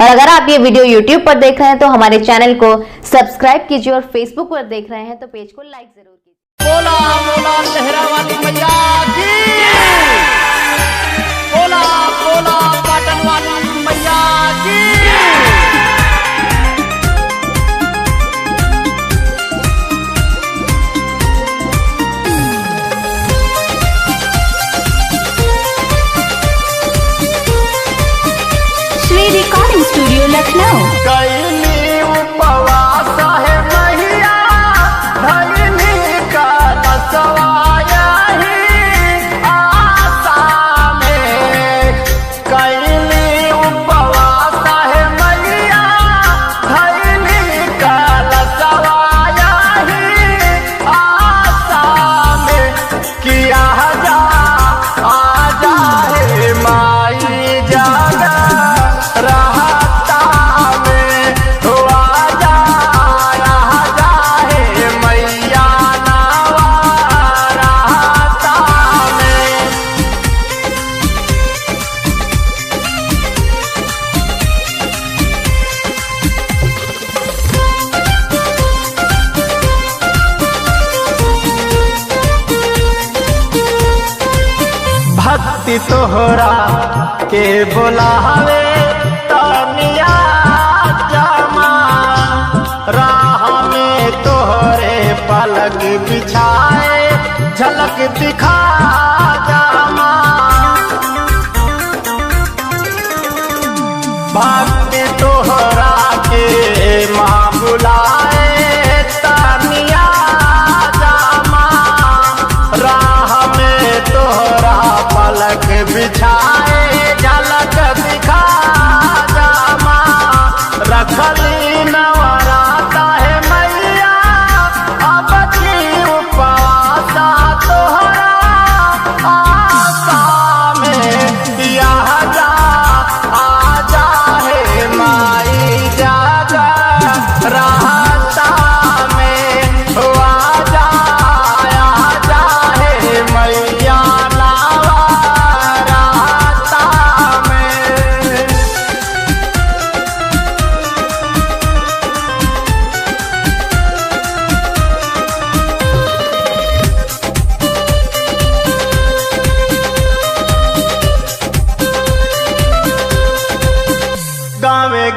और अगर आप ये वीडियो YouTube पर देख रहे हैं तो हमारे चैनल को सब्सक्राइब कीजिए और Facebook पर देख रहे हैं तो पेज को लाइक जरूर कीजिए। बोला बोला लहरा वाली मैया की, बोला बोला पाटन वाली मैया की। Shri recording studio Lucknow. कैली उपवास है मैया धैली का दसवाया ही आशा में। कैली उपवास है मैया धैली का दसवाया ही आशा में। किया आजा है माई जागा रहता में, तो आजा है मैया नावा रहता में। भक्ति तोहरा के बुलावे तनिया जमा, राह में तोहरे पलक बिछाए झलक दिखा जमा। भक्ति तोहरा के माँ बुलाए तनिया जमा, राह में तोहरा पलक बिछाए झलक दिखा जामा। रखली नवराता है मैया अब की उपवास तोहरा आशा में। यह जा आजा है माई जागा रहता में, आजा आजा है मैया नावा रहता में। गावे